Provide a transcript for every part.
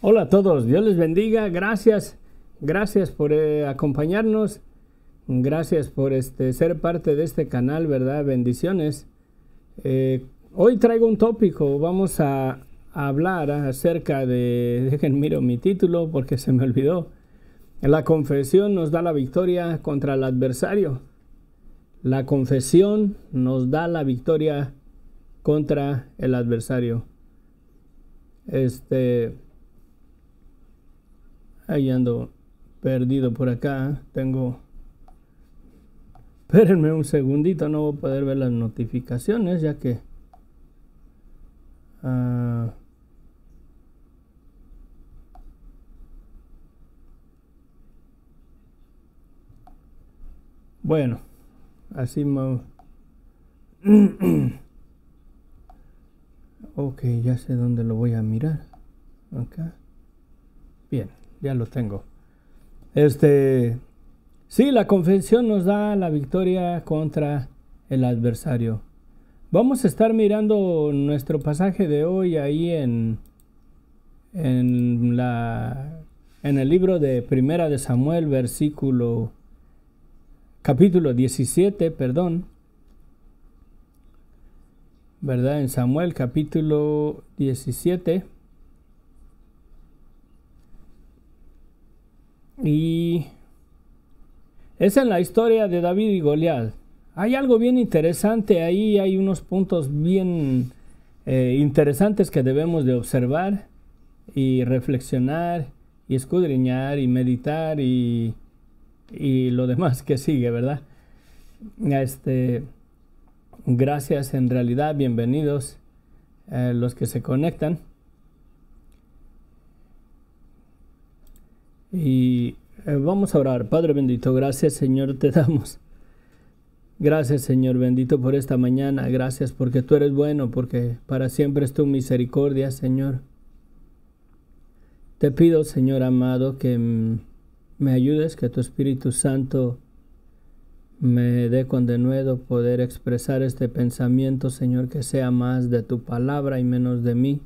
Hola a todos, Dios les bendiga, gracias por acompañarnos, gracias por ser parte de este canal, ¿verdad? Bendiciones. Hoy traigo un tópico, vamos a hablar acerca de, miro mi título porque se me olvidó, la confesión nos da la victoria contra el adversario. La confesión nos da la victoria contra el adversario. Ahí ando perdido por acá. Espérenme un segundito, no voy a poder ver las notificaciones ya que... Bueno, así me... Ok, ya sé dónde lo voy a mirar. Acá. Bien. Ya lo tengo. Sí, la confesión nos da la victoria contra el adversario. Vamos a estar mirando nuestro pasaje de hoy ahí en el libro de Primera de Samuel, capítulo 17, ¿verdad? En Samuel, capítulo 17. Y es en la historia de David y Goliat. Hay algo bien interesante ahí, hay unos puntos bien interesantes que debemos de observar y reflexionar y escudriñar y meditar y lo demás que sigue, ¿verdad? Gracias, en realidad, bienvenidos los que se conectan. Y vamos a orar. Padre bendito, gracias Señor te damos. Gracias Señor bendito por esta mañana. Gracias porque tú eres bueno, porque para siempre es tu misericordia, Señor. Te pido, Señor amado, que me ayudes, que tu Espíritu Santo me dé con denuedo poder expresar este pensamiento, Señor, que sea más de tu palabra y menos de mí.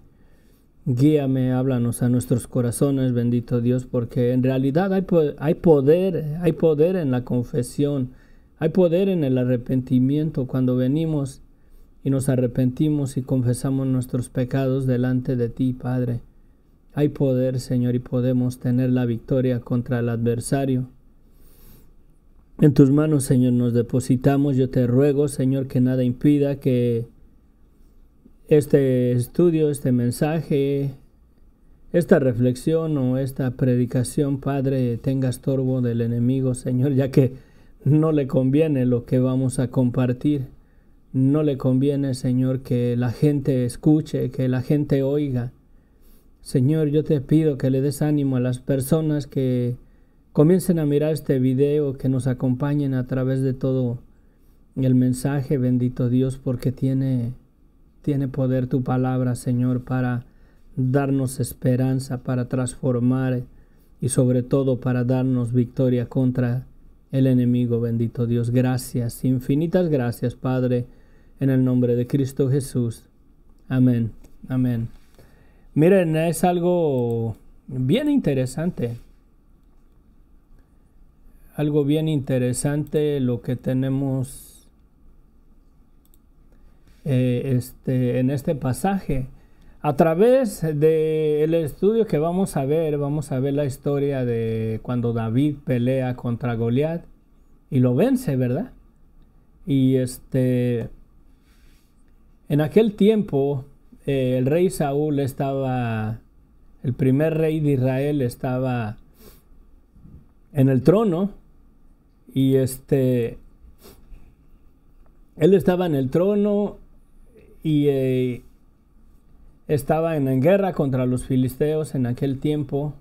Guíame, háblanos a nuestros corazones, bendito Dios, porque en realidad hay poder en la confesión, hay poder en el arrepentimiento cuando venimos y nos arrepentimos y confesamos nuestros pecados delante de ti, Padre. Hay poder, Señor, y podemos tener la victoria contra el adversario. En tus manos, Señor, nos depositamos. Yo te ruego, Señor, que nada impida que este estudio, este mensaje, esta reflexión o esta predicación, Padre, tenga estorbo del enemigo, Señor, ya que no le conviene lo que vamos a compartir. No le conviene, Señor, que la gente escuche, que la gente oiga. Señor, yo te pido que le des ánimo a las personas que comiencen a mirar este video, que nos acompañen a través de todo el mensaje, bendito Dios, porque tiene poder tu palabra, Señor, para darnos esperanza, para transformar y sobre todo para darnos victoria contra el enemigo, bendito Dios. Gracias, infinitas gracias, Padre, en el nombre de Cristo Jesús. Amén, amén. Miren, es algo bien interesante. Algo bien interesante lo que tenemos en este pasaje. A través del estudio que vamos a ver la historia de cuando David pelea contra Goliat y lo vence, ¿verdad? Y en aquel tiempo el rey Saúl estaba, el primer rey de Israel estaba en el trono y él estaba en el trono y estaba en guerra contra los filisteos en aquel tiempo,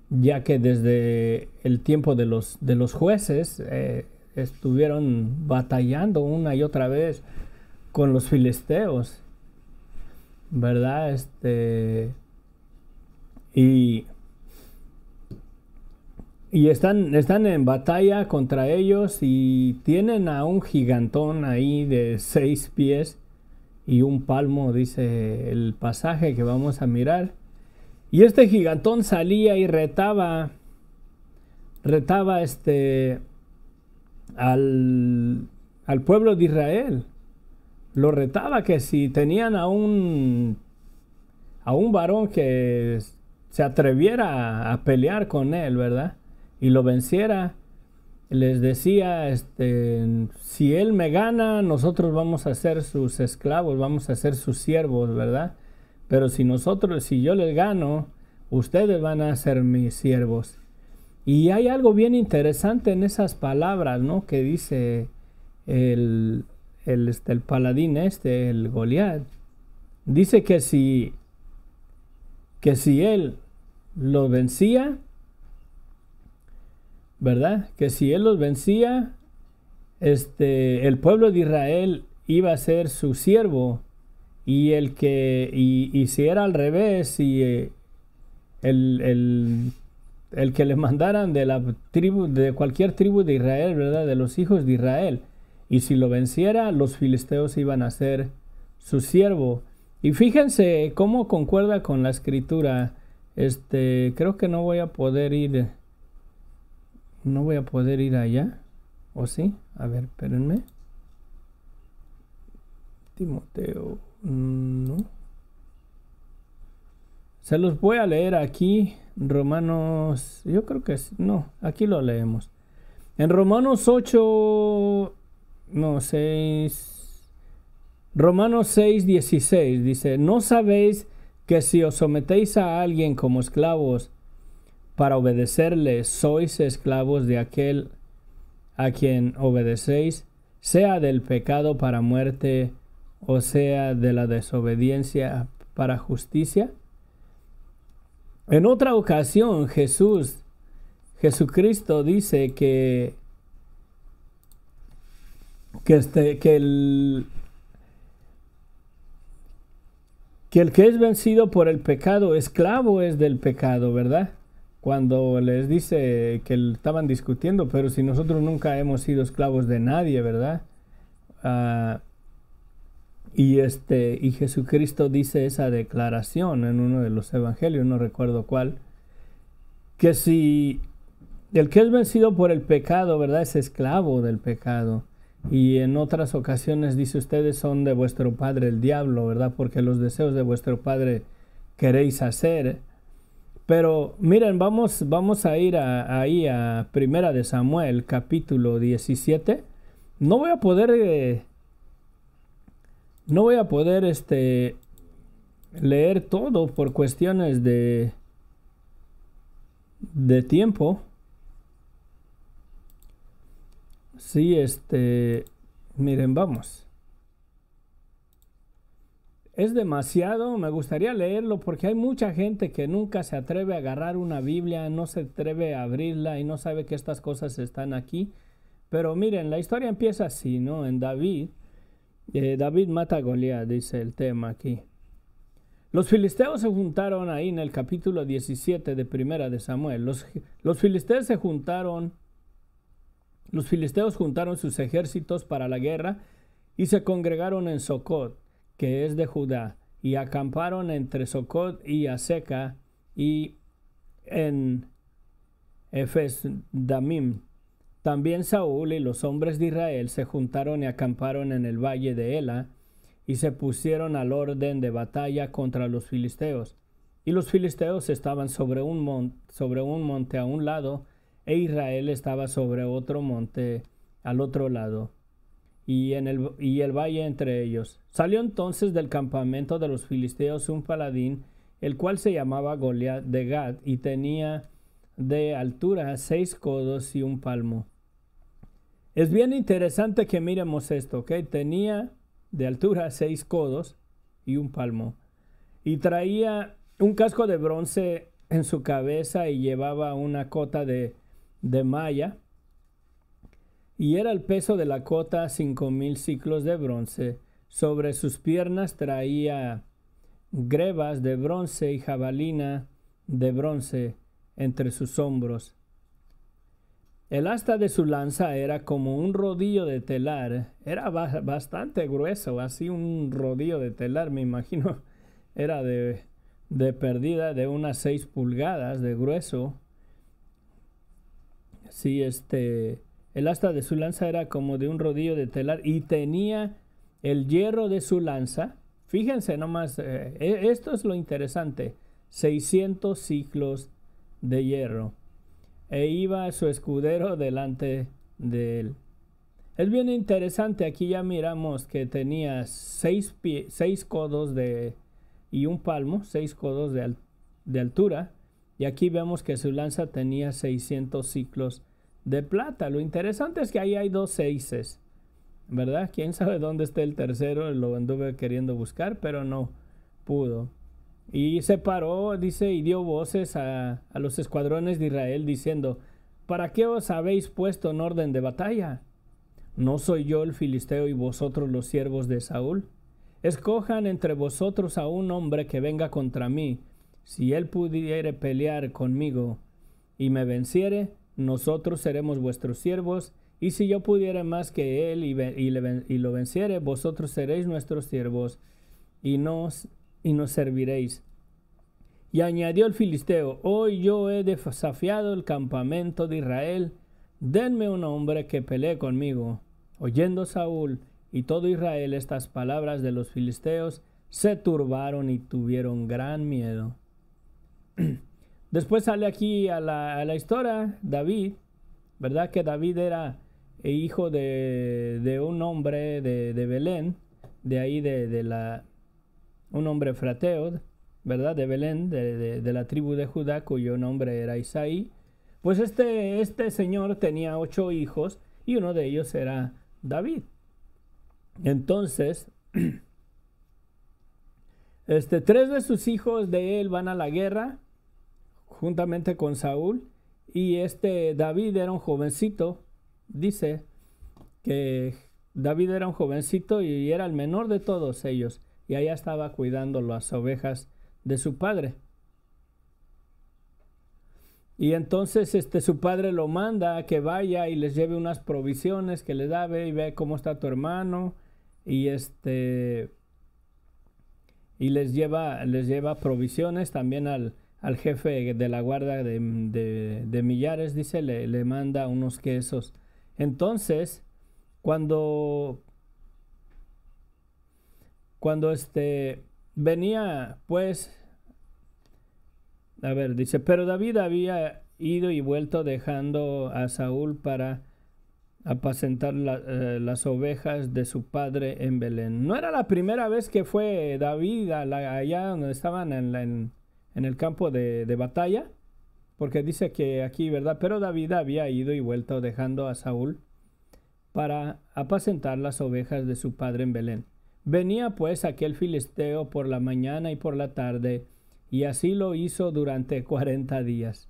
ya que desde el tiempo de los jueces estuvieron batallando una y otra vez con los filisteos, ¿verdad? Y están en batalla contra ellos y tienen a un gigantón ahí de 6 pies y un palmo, dice el pasaje que vamos a mirar. Y este gigantón salía y retaba al pueblo de Israel. Lo retaba que si tenían a un varón que se atreviera a pelear con él, ¿verdad? Y lo venciera, les decía, si él me gana, nosotros vamos a ser sus esclavos, vamos a ser sus siervos, ¿verdad? Pero si yo les gano, ustedes van a ser mis siervos. Y hay algo bien interesante en esas palabras, ¿no? Que dice el paladín el Goliat. Dice que si él lo vencía, ¿verdad? Que si él los vencía, el pueblo de Israel iba a ser su siervo, y si era al revés, si el que le mandaran de cualquier tribu de Israel, ¿verdad? De los hijos de Israel, y si lo venciera, los filisteos iban a ser su siervo. Y fíjense cómo concuerda con la escritura. Creo que no voy a poder ir allá, ¿o sí? A ver, espérenme. Timoteo, no. Se los voy a leer aquí, Romanos, yo creo que no, aquí lo leemos. En Romanos 6:16 dice: ¿no sabéis que si os sometéis a alguien como esclavos para obedecerle, sois esclavos de aquel a quien obedecéis, sea del pecado para muerte o sea de la desobediencia para justicia? En otra ocasión, Jesucristo dice que el que es vencido por el pecado, esclavo es del pecado, ¿verdad? Cuando les dice que estaban discutiendo, pero si nosotros nunca hemos sido esclavos de nadie, ¿verdad? Y Jesucristo dice esa declaración en uno de los evangelios, no recuerdo cuál, que si el que es vencido por el pecado, ¿verdad?, es esclavo del pecado. Y en otras ocasiones dice: ustedes son de vuestro padre el diablo, ¿verdad?, porque los deseos de vuestro padre queréis hacer. Pero miren, vamos a ir ahí a Primera de Samuel, capítulo 17. No voy a poder leer todo por cuestiones de tiempo. Sí, miren, vamos. Es demasiado, me gustaría leerlo porque hay mucha gente que nunca se atreve a agarrar una Biblia, no se atreve a abrirla y no sabe que estas cosas están aquí. Pero miren, la historia empieza así, ¿no? En David mata a Goliat, dice el tema aquí. Los filisteos se juntaron ahí en el capítulo 17 de Primera de Samuel. Los filisteos juntaron sus ejércitos para la guerra y se congregaron en Socot, que es de Judá, y acamparon entre Socot y Aseca y en Efes-Damim. También Saúl y los hombres de Israel se juntaron y acamparon en el valle de Ela, y se pusieron al orden de batalla contra los filisteos. Y los filisteos estaban sobre un monte a un lado, e Israel estaba sobre otro monte al otro lado, y el valle entre ellos. Salió entonces del campamento de los filisteos un paladín, el cual se llamaba Goliat de Gat, y tenía de altura 6 codos y un palmo. Es bien interesante que miremos esto, ¿ok? Tenía de altura 6 codos y un palmo, y traía un casco de bronce en su cabeza y llevaba una cota de malla, y era el peso de la cota 5,000 siclos de bronce. Sobre sus piernas traía grebas de bronce y jabalina de bronce entre sus hombros. El asta de su lanza era como un rodillo de telar, era bastante grueso, así un rodillo de telar, me imagino, era de perdida de unas 6 pulgadas de grueso. Sí, el asta de su lanza era como de un rodillo de telar, y tenía el hierro de su lanza. Fíjense nomás, esto es lo interesante, 600 siclos de hierro, e iba su escudero delante de él. Es bien interesante, aquí ya miramos que tenía 6 codos y un palmo, 6 codos de altura, y aquí vemos que su lanza tenía 600 siclos de plata. Lo interesante es que ahí hay 2 seises, ¿verdad? Quién sabe dónde está el tercero, lo anduve queriendo buscar, pero no pudo. Y se paró, dice, y dio voces a los escuadrones de Israel, diciendo: ¿para qué os habéis puesto en orden de batalla? ¿No soy yo el filisteo y vosotros los siervos de Saúl? Escojan entre vosotros a un hombre que venga contra mí. Si él pudiere pelear conmigo y me venciere, nosotros seremos vuestros siervos, y si yo pudiere más que él y lo venciere, vosotros seréis nuestros siervos y nos serviréis. Y añadió el filisteo: hoy yo he desafiado el campamento de Israel, denme un hombre que pelee conmigo. Oyendo Saúl y todo Israel estas palabras de los filisteos, se turbaron y tuvieron gran miedo. Después sale aquí a la historia David, ¿verdad? Que David era hijo de un hombre de Belén, de ahí un hombre frateo, ¿verdad? De Belén, de la tribu de Judá, cuyo nombre era Isaí. Pues este señor tenía 8 hijos, y uno de ellos era David. Entonces, 3 de sus hijos de él van a la guerra, juntamente con Saúl, y David era un jovencito. Dice que David era un jovencito y era el menor de todos ellos, y allá estaba cuidando las ovejas de su padre. Y entonces su padre lo manda a que vaya y les lleve unas provisiones, que le da: ve y ve cómo está tu hermano, y les lleva provisiones. También al jefe de la guardia de millares, dice, le manda unos quesos. Entonces, cuando venía, pues, a ver, dice: pero David había ido y vuelto dejando a Saúl para apacentar las ovejas de su padre en Belén. No era la primera vez que fue David allá donde estaban en el campo de batalla, porque dice que aquí, ¿verdad? Pero David había ido y vuelto dejando a Saúl para apacentar las ovejas de su padre en Belén. Venía pues aquel filisteo por la mañana y por la tarde, y así lo hizo durante 40 días.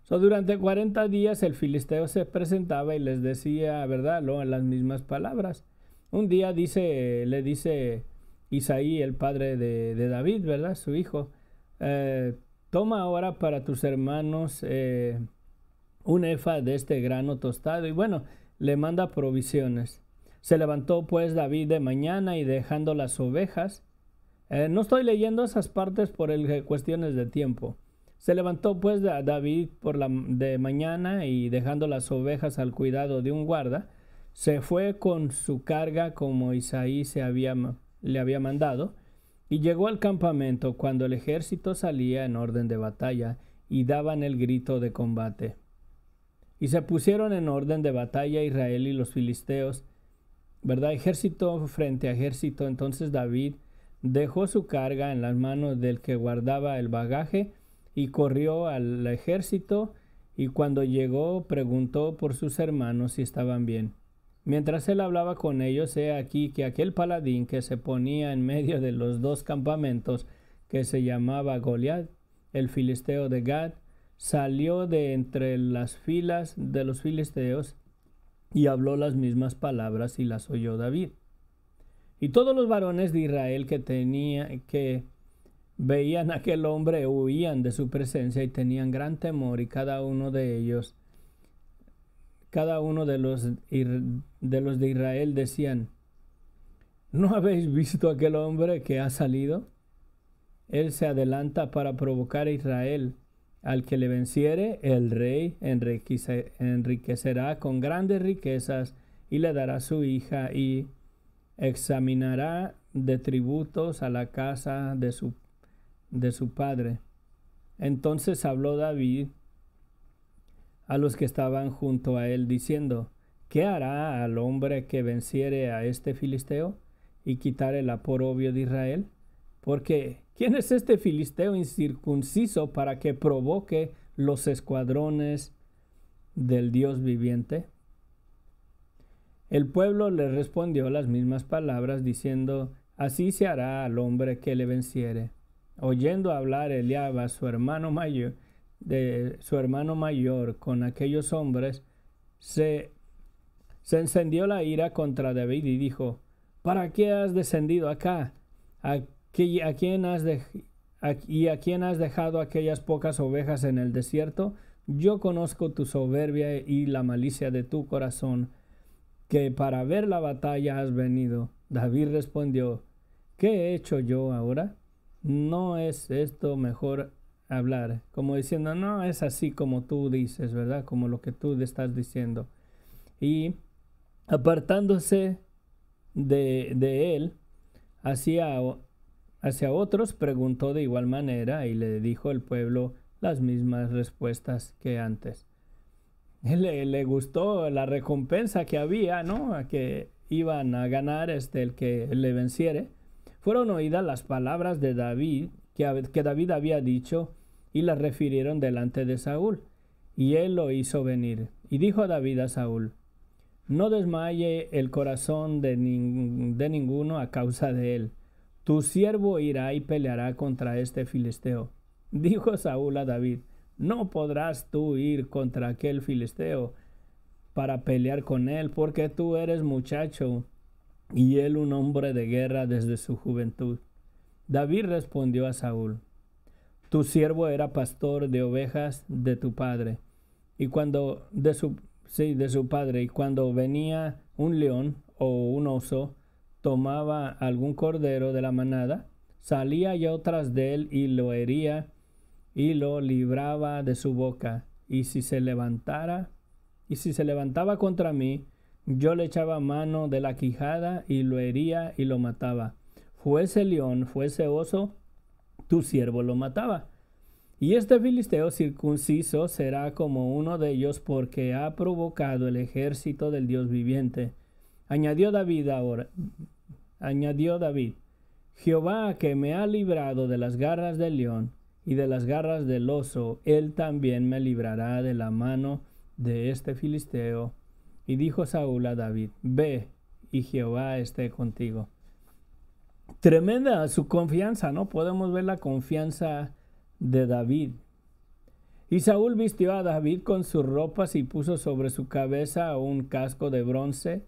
Durante 40 días el filisteo se presentaba y les decía, ¿verdad?, las mismas palabras. Un día le dice Isaí, el padre de David, ¿verdad?, su hijo: toma ahora para tus hermanos un efa de este grano tostado. Y bueno, le manda provisiones. Se levantó pues David de mañana, y dejando las ovejas, no estoy leyendo esas partes por cuestiones de tiempo. Se levantó pues David de mañana, y dejando las ovejas al cuidado de un guarda, se fue con su carga como Isaí le había mandado, y llegó al campamento cuando el ejército salía en orden de batalla y daban el grito de combate. Y se pusieron en orden de batalla Israel y los filisteos, ¿verdad? Ejército frente a ejército. Entonces David dejó su carga en las manos del que guardaba el bagaje y corrió al ejército, y cuando llegó preguntó por sus hermanos si estaban bien. Mientras él hablaba con ellos, he aquí que aquel paladín que se ponía en medio de los dos campamentos, que se llamaba Goliat, el filisteo de Gad, salió de entre las filas de los filisteos y habló las mismas palabras y las oyó David. Y todos los varones de Israel que veían a aquel hombre huían de su presencia y tenían gran temor, y cada uno de los de Israel decían: ¿no habéis visto aquel hombre que ha salido? Él se adelanta para provocar a Israel. Al que le venciere, el rey enriquecerá con grandes riquezas y le dará su hija, y examinará de tributos a la casa de su padre. Entonces habló David a los que estaban junto a él, diciendo: ¿qué hará al hombre que venciere a este filisteo y quitare el oprobio de Israel? Porque ¿quién es este filisteo incircunciso para que provoque los escuadrones del Dios viviente? El pueblo le respondió las mismas palabras, diciendo: así se hará al hombre que le venciere. Oyendo hablar Eliab a su hermano mayor con aquellos hombres, se encendió la ira contra David y dijo: ¿para qué has descendido acá? ¿A quién has dejado aquellas pocas ovejas en el desierto? Yo conozco tu soberbia y la malicia de tu corazón, que para ver la batalla has venido. David respondió: ¿qué he hecho yo ahora? ¿No es esto mejor hablar? Como diciendo, no es así como tú dices, ¿verdad? Como lo que tú estás diciendo. Y apartándose de él hacia otros, preguntó de igual manera, y le dijo el pueblo las mismas respuestas que antes. Le gustó la recompensa que había, ¿no? A que iban a ganar el que le venciere. Fueron oídas las palabras de David, que David había dicho, y las refirieron delante de Saúl. Y él lo hizo venir. Y dijo David a Saúl: no desmaye el corazón de ninguno a causa de él. Tu siervo irá y peleará contra este filisteo. Dijo Saúl a David: no podrás tú ir contra aquel filisteo para pelear con él, porque tú eres muchacho y él un hombre de guerra desde su juventud. David respondió a Saúl: tu siervo era pastor de ovejas de tu padre, y de su padre, y cuando venía un león o un oso, tomaba algún cordero de la manada, salía yo tras de él y lo hería y lo libraba de su boca, y si se levantaba contra mí, yo le echaba mano de la quijada y lo hería y lo mataba. Fuese león, fuese oso, tu siervo lo mataba. Y este filisteo circunciso será como uno de ellos, porque ha provocado el ejército del Dios viviente. Añadió David: Jehová, que me ha librado de las garras del león y de las garras del oso, él también me librará de la mano de este filisteo. Y dijo Saúl a David: ve, y Jehová esté contigo. Tremenda su confianza, ¿no? Podemos ver la confianza de David. Y Saúl vistió a David con sus ropas y puso sobre su cabeza un casco de bronce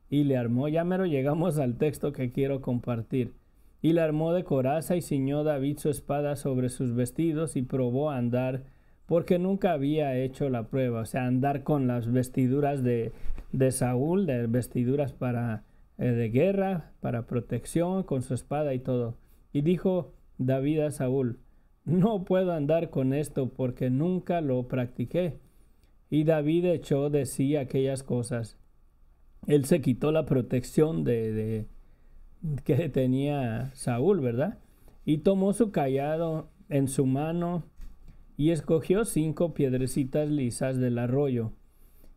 y le armó, ya mero llegamos al texto que quiero compartir, y le armó de coraza y ciñó David su espada sobre sus vestidos y probó a andar, porque nunca había hecho la prueba, o sea, andar con las vestiduras de Saúl, de vestiduras de guerra, para protección, con su espada y todo. Y dijo David a Saúl: no puedo andar con esto porque nunca lo practiqué. Y David echó de sí aquellas cosas. Él se quitó la protección de que tenía Saúl, ¿verdad? Y tomó su cayado en su mano y escogió 5 piedrecitas lisas del arroyo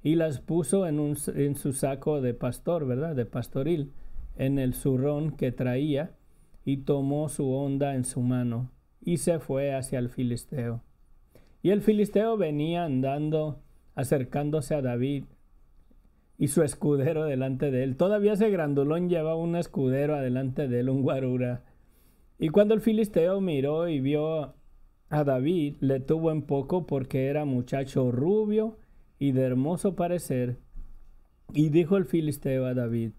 y las puso en su saco de pastor, ¿verdad? De pastoril, en el zurrón que traía, y tomó su honda en su mano y se fue hacia el filisteo. Y el filisteo venía andando, acercándose a David y su escudero delante de él. Todavía ese grandulón llevaba un escudero adelante de él, un guarura. Y cuando el filisteo miró y vio a David, le tuvo en poco porque era muchacho rubio y de hermoso parecer. Y dijo el filisteo a David: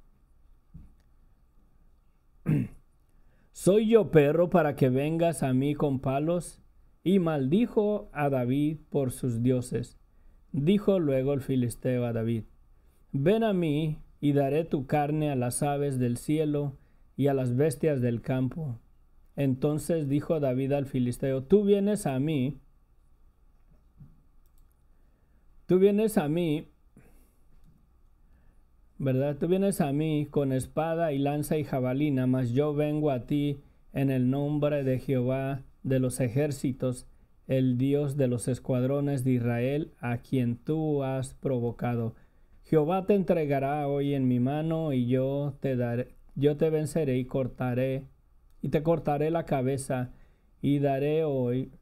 ¿soy yo perro para que vengas a mí con palos? Y maldijo a David por sus dioses. Dijo luego el filisteo a David: ven a mí y daré tu carne a las aves del cielo y a las bestias del campo. Entonces dijo David al filisteo: tú vienes a mí, ¿verdad? Tú vienes a mí con espada y lanza y jabalina, mas yo vengo a ti en el nombre de Jehová de los ejércitos, el Dios de los escuadrones de Israel, a quien tú has provocado. Jehová te entregará hoy en mi mano y yo te venceré y te cortaré la cabeza y daré hoy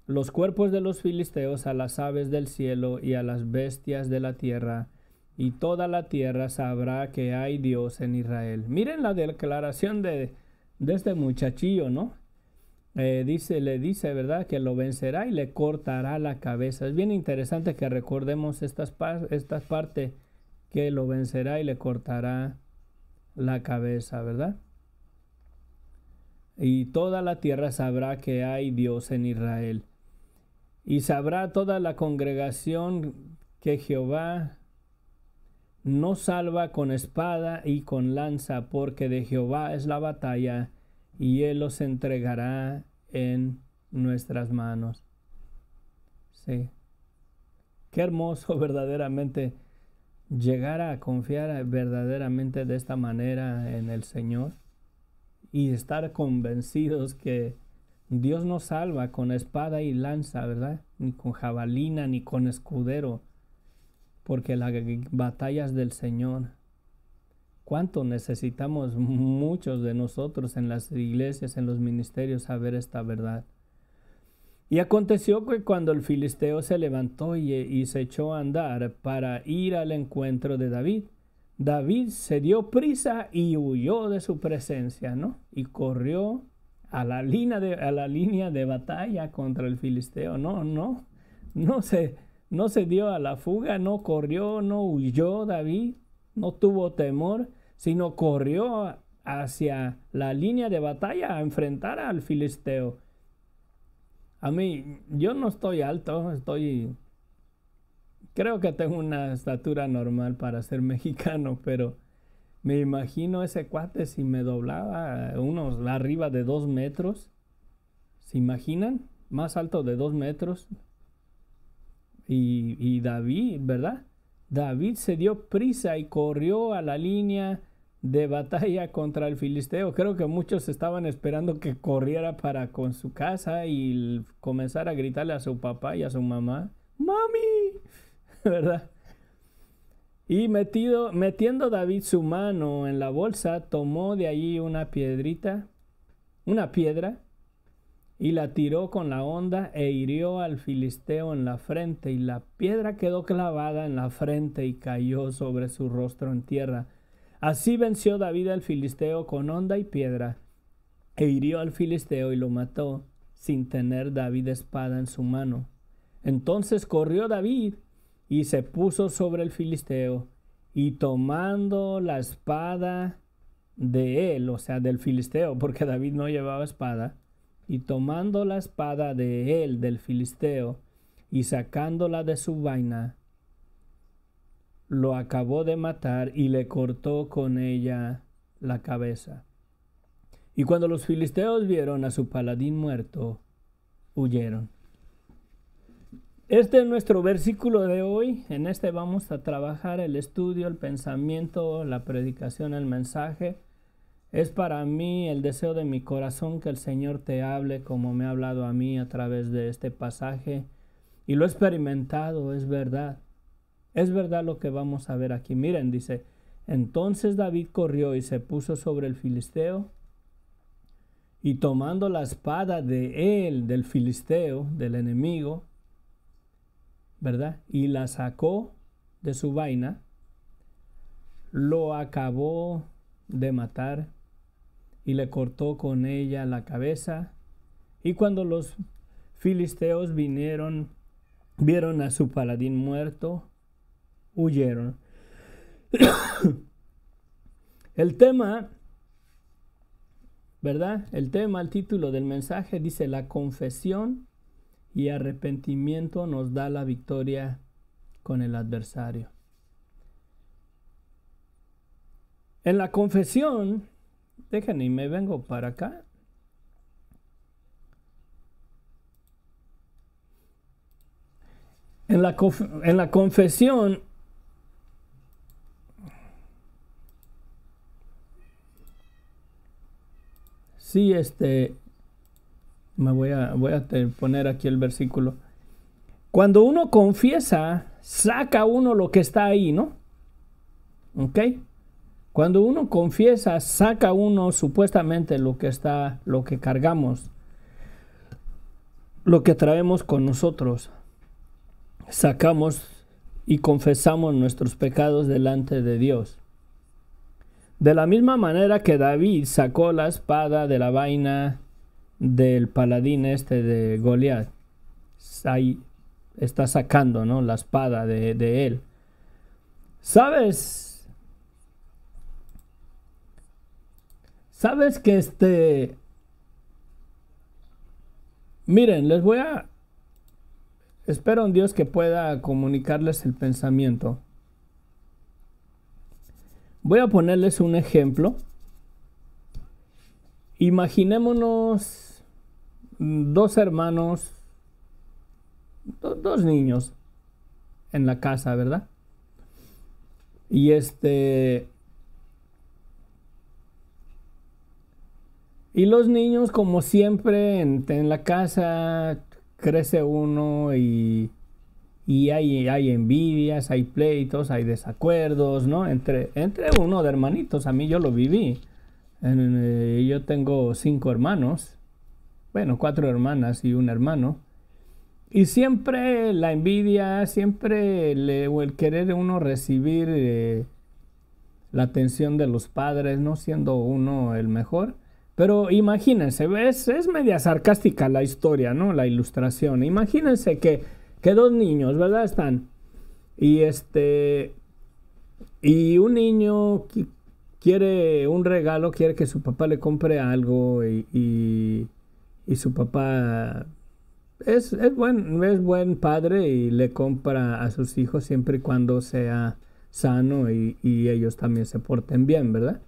los cuerpos de los filisteos a las aves del cielo y a las bestias de la tierra, y toda la tierra sabrá que hay Dios en Israel. Miren la declaración de este muchachillo, ¿no? Le dice, ¿verdad?, que lo vencerá y le cortará la cabeza. Es bien interesante que recordemos esta parte, que lo vencerá y le cortará la cabeza, ¿verdad? Y toda la tierra sabrá que hay Dios en Israel. Y sabrá toda la congregación que Jehová no salva con espada y con lanza, porque de Jehová es la batalla, y él los entregará en nuestras manos. Sí. Qué hermoso verdaderamente llegar a confiar verdaderamente de esta manera en el Señor y estar convencidos que Dios nos salva con espada y lanza, ¿verdad? Ni con jabalina, ni con escudero, porque la batalla es del Señor. ¿Cuánto necesitamos muchos de nosotros en las iglesias, en los ministerios, saber esta verdad? Y aconteció que cuando el filisteo se levantó y se echó a andar para ir al encuentro de David, David se dio prisa y huyó de su presencia, ¿no? Y corrió a la línea de batalla contra el filisteo. No se dio a la fuga, no corrió, no huyó David, no tuvo temor, sino corrió hacia la línea de batalla a enfrentar al filisteo. A mí, yo no estoy alto, creo que tengo una estatura normal para ser mexicano, pero me imagino ese cuate si me doblaba unos arriba de 2 metros. ¿Se imaginan? Más alto de 2 metros. Y David, ¿verdad? David se dio prisa y corrió a la línea de batalla contra el filisteo. Creo que muchos estaban esperando que corriera para con su casa y comenzara a gritarle a su papá y a su mamá: ¡Mami! ¿Verdad? Y metiendo David su mano en la bolsa, tomó de allí una piedra, y la tiró con la honda e hirió al filisteo en la frente, y la piedra quedó clavada en la frente y cayó sobre su rostro en tierra. Así venció David al filisteo con honda y piedra, e hirió al filisteo y lo mató, sin tener David espada en su mano. Entonces corrió David y se puso sobre el filisteo, y tomando la espada de él, o sea, del filisteo, porque David no llevaba espada, y tomando la espada de él, del filisteo, y sacándola de su vaina, lo acabó de matar y le cortó con ella la cabeza. Y cuando los filisteos vieron a su paladín muerto, huyeron. Este es nuestro versículo de hoy. En este vamos a trabajar el estudio, el pensamiento, la predicación, el mensaje. Es para mí el deseo de mi corazón que el Señor te hable como me ha hablado a mí a través de este pasaje. Y lo he experimentado, es verdad. Es verdad lo que vamos a ver aquí. Miren, dice, entonces David corrió y se puso sobre el filisteo, y tomando la espada de él, del filisteo, del enemigo, ¿verdad? Y la sacó de su vaina, lo acabó de matar y le cortó con ella la cabeza. Y cuando los filisteos vieron a su paladín muerto, huyeron. El tema, ¿verdad? El título del mensaje dice: la confesión y arrepentimiento nos da la victoria con el adversario. En la confesión, déjenme y me vengo para acá. En la confesión, sí, me voy a poner aquí el versículo. Cuando uno confiesa, saca uno lo que está ahí, ¿no? ¿Ok? Cuando uno confiesa, saca uno supuestamente lo que cargamos, lo que traemos con nosotros. Sacamos y confesamos nuestros pecados delante de Dios. De la misma manera que David sacó la espada de la vaina del paladín de Goliat. Ahí está sacando, ¿no?, la espada de él. ¿Sabes que miren, espero en Dios que pueda comunicarles el pensamiento. Voy a ponerles un ejemplo. Imaginémonos dos hermanos, dos niños en la casa, ¿verdad? Y y los niños, como siempre, en la casa crece uno y hay envidias, hay pleitos, hay desacuerdos, ¿no? Entre uno de hermanitos. A mí yo lo viví. Yo tengo 5 hermanos. Bueno, 4 hermanas y un hermano. Y siempre la envidia, o el querer uno recibir la atención de los padres, no siendo uno el mejor. Pero imagínense, es media sarcástica la historia, ¿no? La ilustración. Imagínense que dos niños, ¿verdad? Están. Y un niño quiere un regalo, quiere que su papá le compre algo y su papá es buen padre y le compra a sus hijos siempre y cuando sea sano y ellos también se porten bien, ¿verdad?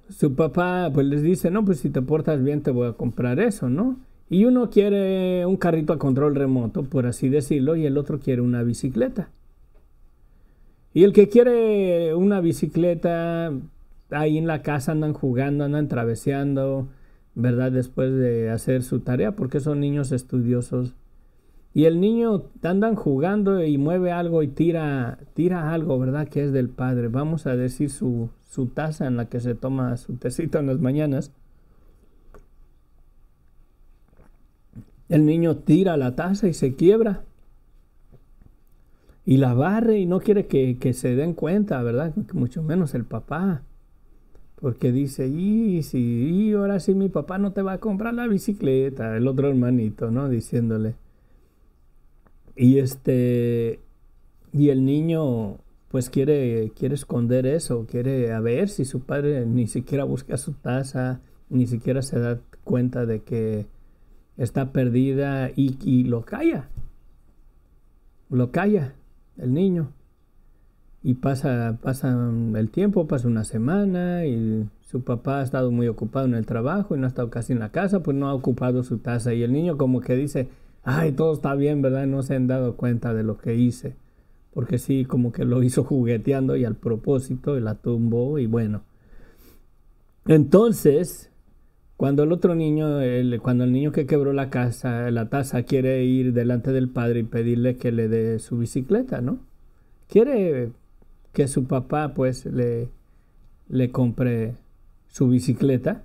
Su papá pues les dice, no, pues si te portas bien te voy a comprar eso, ¿no? Y uno quiere un carrito a control remoto, por así decirlo, y el otro quiere una bicicleta. Y el que quiere una bicicleta, ahí en la casa andan jugando, andan traveseando, ¿verdad? Después de hacer su tarea, porque son niños estudiosos. Y el niño andan jugando y mueve algo y tira algo, ¿verdad? Que es del padre. Vamos a decir su taza en la que se toma su tecito en las mañanas. El niño tira la taza y se quiebra. Y la barre y no quiere que se den cuenta, ¿verdad? Mucho menos el papá. Porque dice, y ahora sí mi papá no te va a comprar la bicicleta. El otro hermanito, ¿no? Diciéndole. Y el niño pues quiere esconder eso, quiere a ver si su padre ni siquiera busca su taza, ni siquiera se da cuenta de que está perdida y lo calla el niño. Y pasa el tiempo, pasa una semana y su papá ha estado muy ocupado en el trabajo y no ha estado casi en la casa, pues no ha ocupado su taza. Y el niño como que dice, ay, todo está bien, ¿verdad? No se han dado cuenta de lo que hice. porque sí, como que lo hizo jugueteando y al propósito y la tumbó y bueno. Entonces, cuando el otro niño, cuando el niño que quebró la taza quiere ir delante del padre y pedirle que le dé su bicicleta, ¿no? Quiere que su papá pues le compre su bicicleta.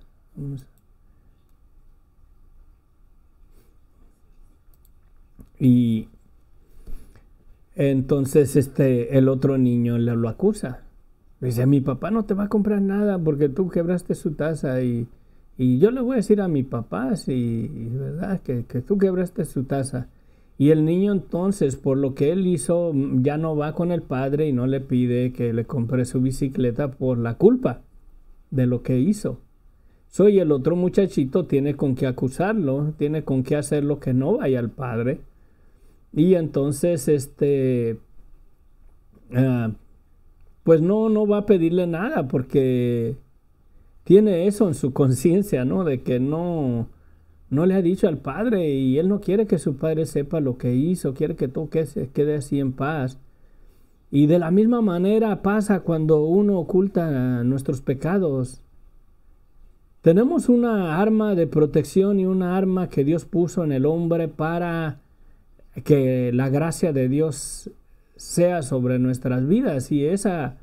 Y entonces el otro niño lo acusa. Dice, mi papá no te va a comprar nada porque tú quebraste su taza y yo le voy a decir a mi papá, sí, ¿verdad? Que tú quebraste su taza. Y el niño entonces, por lo que él hizo, ya no va con el padre y no le pide que le compre su bicicleta por la culpa de lo que hizo. Y el otro muchachito tiene con qué acusarlo, tiene con qué hacerlo que no vaya al padre. Y entonces, pues no va a pedirle nada porque tiene eso en su conciencia, ¿no? De que no le ha dicho al padre y él no quiere que su padre sepa lo que hizo, quiere que todo se quede así en paz. Y de la misma manera pasa cuando uno oculta nuestros pecados. Tenemos una arma de protección y una arma que Dios puso en el hombre para que la gracia de Dios sea sobre nuestras vidas, y esa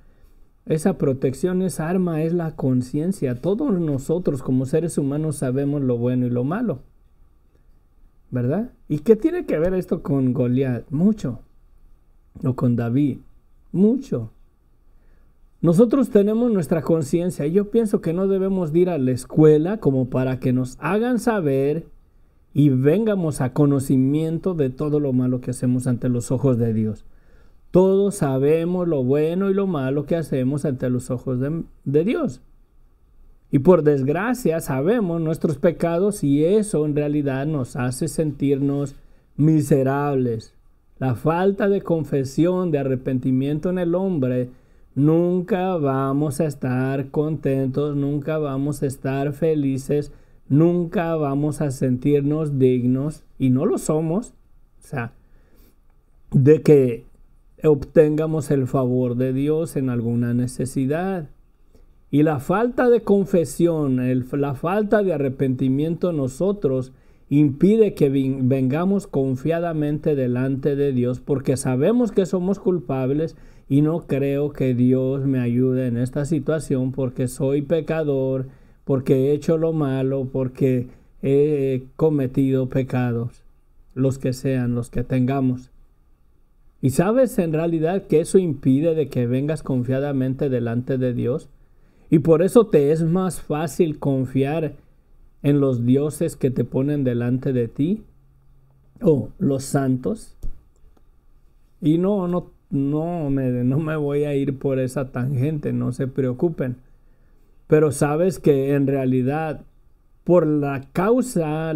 protección, esa arma es la conciencia. Todos nosotros como seres humanos sabemos lo bueno y lo malo, ¿verdad? ¿Y qué tiene que ver esto con Goliat? Mucho. O con David, mucho. Nosotros tenemos nuestra conciencia y yo pienso que no debemos de ir a la escuela como para que nos hagan saber y vengamos a conocimiento de todo lo malo que hacemos ante los ojos de Dios. Todos sabemos lo bueno y lo malo que hacemos ante los ojos de Dios. Y por desgracia sabemos nuestros pecados y eso en realidad nos hace sentirnos miserables. La falta de confesión, de arrepentimiento en el hombre, nunca vamos a estar contentos, nunca vamos a estar felices, nunca vamos a sentirnos dignos, y no lo somos, o sea, de que obtengamos el favor de Dios en alguna necesidad. Y la falta de confesión, la falta de arrepentimiento en nosotros impide que vengamos confiadamente delante de Dios, porque sabemos que somos culpables y no creo que Dios me ayude en esta situación porque soy pecador, porque he hecho lo malo, porque he cometido pecados, los que sean, los que tengamos. Y sabes en realidad que eso impide de que vengas confiadamente delante de Dios. Y por eso te es más fácil confiar en los dioses que te ponen delante de ti, o los santos. Y no me voy a ir por esa tangente, no se preocupen. Pero sabes que en realidad por la causa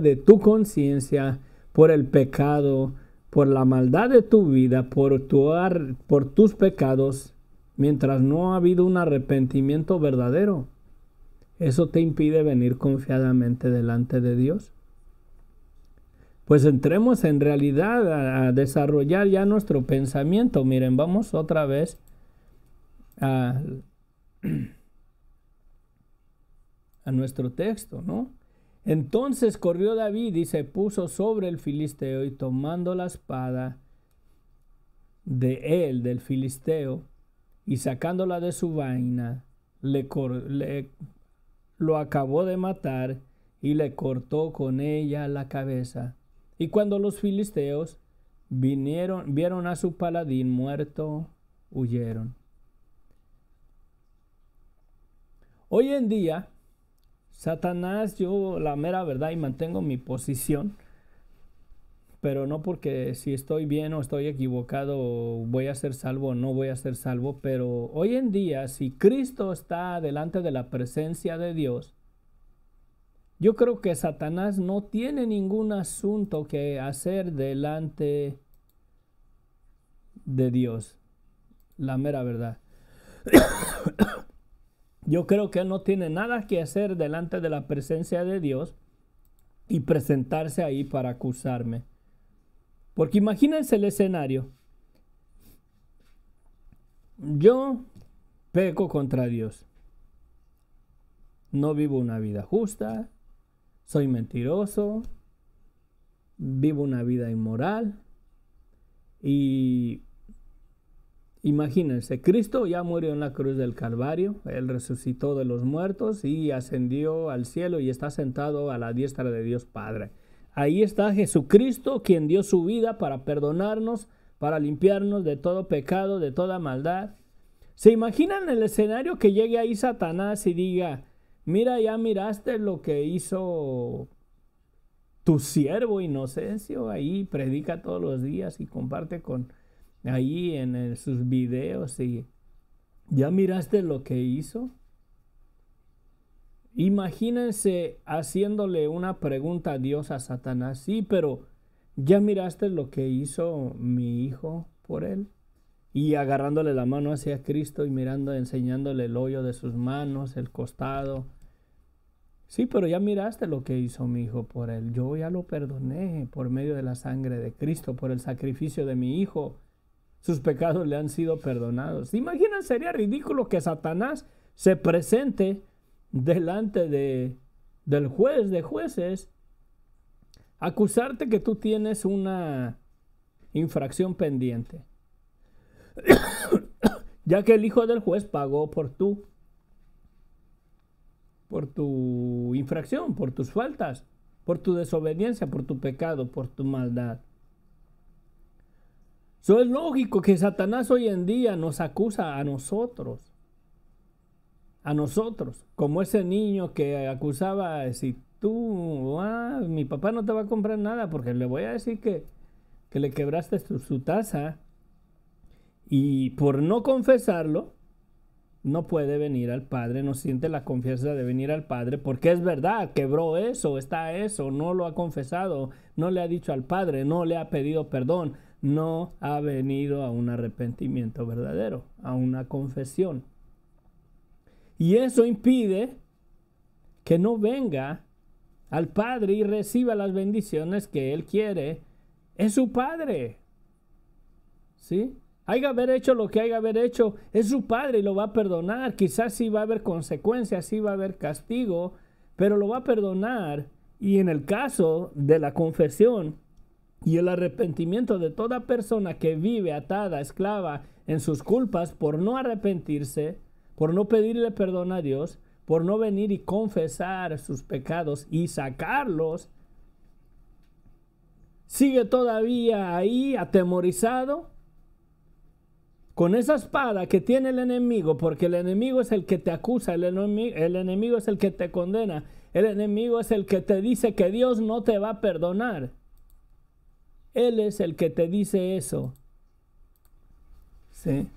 de tu conciencia, por el pecado, por la maldad de tu vida, por tus pecados, mientras no ha habido un arrepentimiento verdadero, eso te impide venir confiadamente delante de Dios. Pues entremos en realidad a desarrollar ya nuestro pensamiento. Miren, vamos otra vez a nuestro texto, ¿no? Entonces corrió David y se puso sobre el filisteo, y tomando la espada del filisteo, y sacándola de su vaina, lo acabó de matar y le cortó con ella la cabeza. Y cuando los filisteos vieron a su paladín muerto, huyeron. Hoy en día, Satanás, yo la mera verdad y mantengo mi posición, pero no porque si estoy bien o estoy equivocado voy a ser salvo o no voy a ser salvo, pero hoy en día si Cristo está delante de la presencia de Dios, yo creo que Satanás no tiene ningún asunto que hacer delante de Dios, la mera verdad. Yo creo que él no tiene nada que hacer delante de la presencia de Dios y presentarse ahí para acusarme. Porque imagínense el escenario. yo peco contra Dios. No vivo una vida justa, soy mentiroso, vivo una vida inmoral. Y imagínense, Cristo ya murió en la cruz del Calvario, Él resucitó de los muertos y ascendió al cielo y está sentado a la diestra de Dios Padre. Ahí está Jesucristo, quien dio su vida para perdonarnos, para limpiarnos de todo pecado, de toda maldad. ¿Se imaginan el escenario que llegue ahí Satanás y diga, mira, ya miraste lo que hizo tu siervo Inocencio, ahí predica todos los días y comparte ahí en sus videos, y ya miraste lo que hizo? Imagínense haciéndole una pregunta a Dios a Satanás, sí, pero ¿ya miraste lo que hizo mi hijo por él? Y agarrándole la mano hacia Cristo y mirando, enseñándole el hoyo de sus manos, el costado. Sí, pero ya miraste lo que hizo mi hijo por él. Yo ya lo perdoné por medio de la sangre de Cristo, por el sacrificio de mi hijo. Sus pecados le han sido perdonados. ¿Imaginan? Sería ridículo que Satanás se presente delante del juez de jueces, acusarte que tú tienes una infracción pendiente, ya que el hijo del juez pagó por tu infracción, por tus faltas, por tu desobediencia, por tu pecado, por tu maldad. Eso es lógico que Satanás hoy en día nos acusa a nosotros, como ese niño que acusaba, si tú, mi papá no te va a comprar nada porque le voy a decir que le quebraste su taza, y por no confesarlo, no puede venir al Padre, no siente la confianza de venir al Padre, porque es verdad, quebró eso, no lo ha confesado, no le ha dicho al Padre, no le ha pedido perdón, no ha venido a un arrepentimiento verdadero, a una confesión. Y eso impide que no venga al Padre y reciba las bendiciones que Él quiere. Es su Padre, ¿sí? Haya haber hecho lo que haya haber hecho, es su Padre y lo va a perdonar. Quizás sí va a haber consecuencias, sí va a haber castigo, pero lo va a perdonar. Y en el caso de la confesión y el arrepentimiento de toda persona que vive atada, esclava en sus culpas por no arrepentirse, por no pedirle perdón a Dios, por no venir y confesar sus pecados y sacarlos, sigue todavía ahí atemorizado con esa espada que tiene el enemigo, porque el enemigo es el que te acusa, el enemigo es el que te condena, el enemigo es el que te dice que Dios no te va a perdonar. Él es el que te dice eso. ¿Sí?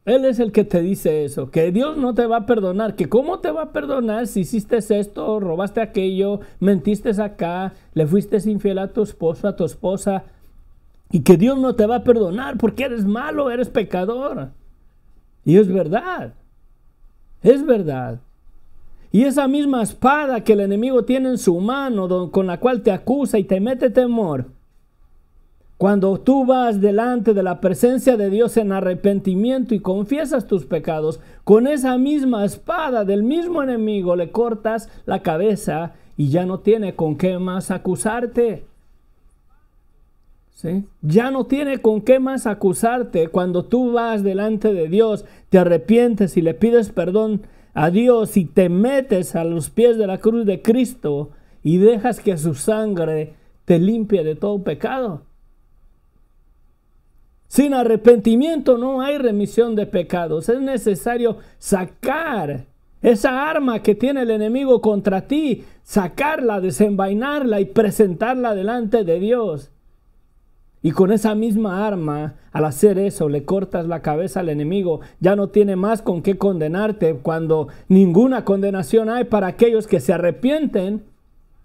Él es el que te dice eso, que Dios no te va a perdonar, que cómo te va a perdonar si hiciste esto, robaste aquello, mentiste acá, le fuiste infiel a tu esposo, a tu esposa, y que Dios no te va a perdonar porque eres malo, eres pecador. Y es verdad, es verdad. Y esa misma espada que el enemigo tiene en su mano, con la cual te acusa y te mete temor, cuando tú vas delante de la presencia de Dios en arrepentimiento y confiesas tus pecados, con esa misma espada del mismo enemigo le cortas la cabeza y ya no tiene con qué más acusarte. ¿Sí? Ya no tiene con qué más acusarte. Cuando tú vas delante de Dios, te arrepientes y le pides perdón a Dios y te metes a los pies de la cruz de Cristo y dejas que su sangre te limpie de todo pecado. Sin arrepentimiento no hay remisión de pecados. Es necesario sacar esa arma que tiene el enemigo contra ti, sacarla, desenvainarla y presentarla delante de Dios. Y con esa misma arma, al hacer eso, le cortas la cabeza al enemigo. Ya no tiene más con qué condenarte, cuando ninguna condenación hay para aquellos que se arrepienten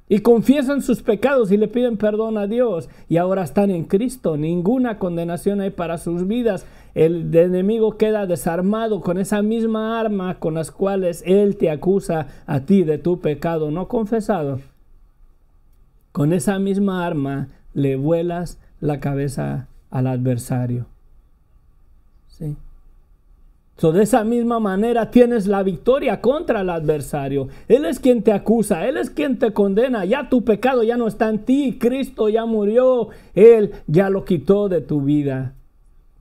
y confiesan sus pecados y le piden perdón a Dios. Y ahora están en Cristo. Ninguna condenación hay para sus vidas. El enemigo queda desarmado con esa misma arma con las cuales él te acusa a ti de tu pecado no confesado. Con esa misma arma le vuelas la cabeza al adversario. ¿sí? De esa misma manera tienes la victoria contra el adversario. Él es quien te acusa, Él es quien te condena. Ya tu pecado ya no está en ti, Cristo ya murió, Él ya lo quitó de tu vida.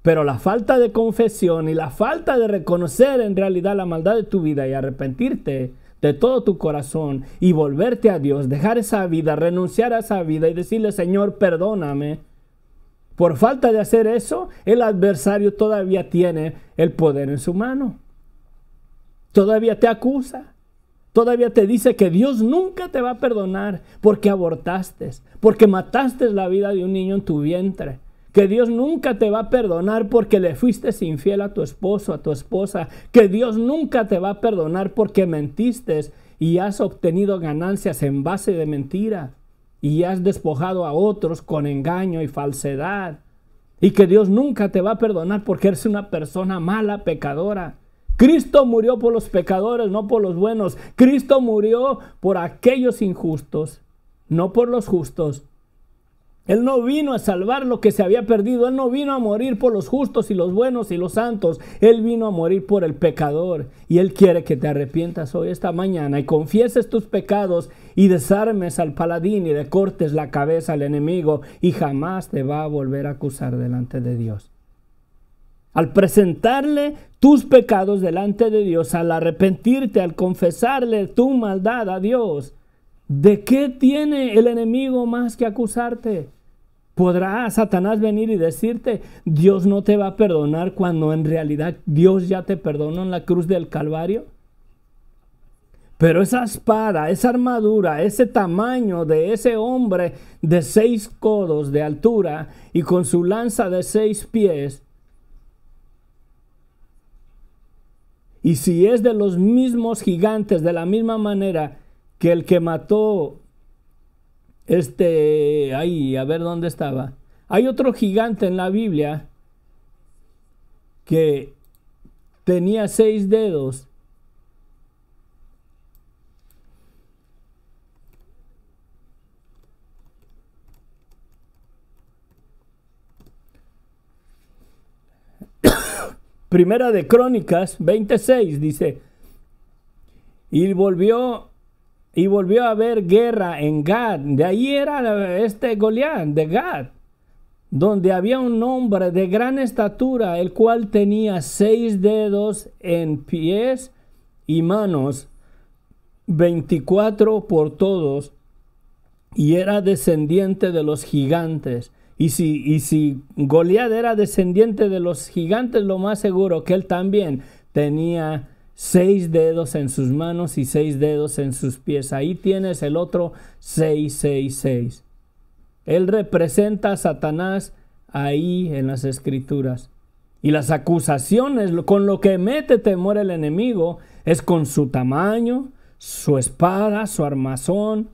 Pero la falta de confesión y la falta de reconocer en realidad la maldad de tu vida y arrepentirte de todo tu corazón y volverte a Dios, dejar esa vida, renunciar a esa vida y decirle: Señor, perdóname. Por falta de hacer eso, el adversario todavía tiene el poder en su mano. Todavía te acusa. Todavía te dice que Dios nunca te va a perdonar porque abortaste, porque mataste la vida de un niño en tu vientre. Que Dios nunca te va a perdonar porque le fuiste infiel a tu esposo, a tu esposa. Que Dios nunca te va a perdonar porque mentiste y has obtenido ganancias en base de mentira. Y has despojado a otros con engaño y falsedad. Y que Dios nunca te va a perdonar porque eres una persona mala, pecadora. Cristo murió por los pecadores, no por los buenos. Cristo murió por aquellos injustos, no por los justos. Él no vino a salvar lo que se había perdido. Él no vino a morir por los justos y los buenos y los santos. Él vino a morir por el pecador. Y Él quiere que te arrepientas hoy, esta mañana, y confieses tus pecados y desarmes al paladín y le cortes la cabeza al enemigo, y jamás te va a volver a acusar delante de Dios. Al presentarle tus pecados delante de Dios, al arrepentirte, al confesarle tu maldad a Dios, ¿de qué tiene el enemigo más que acusarte? ¿Podrá Satanás venir y decirte: Dios no te va a perdonar, cuando en realidad Dios ya te perdonó en la cruz del Calvario? Pero esa espada, esa armadura, ese tamaño de ese hombre de 6 codos de altura y con su lanza de 6 pies, y si es de los mismos gigantes, de la misma manera que el que mató ahí, a ver dónde estaba. Hay otro gigante en la Biblia que tenía 6 dedos. Primera de Crónicas 26 dice: y volvió a haber guerra en Gad. De ahí era Goliat, de Gad, donde había un hombre de gran estatura, el cual tenía 6 dedos en pies y manos, 24 por todos, y era descendiente de los gigantes. Y si Goliat era descendiente de los gigantes, lo más seguro que él también tenía 6 dedos en sus manos y 6 dedos en sus pies. Ahí tienes el otro 666. Él representa a Satanás ahí en las Escrituras. Y las acusaciones, con lo que mete temor el enemigo, es con su tamaño, su espada, su armazón,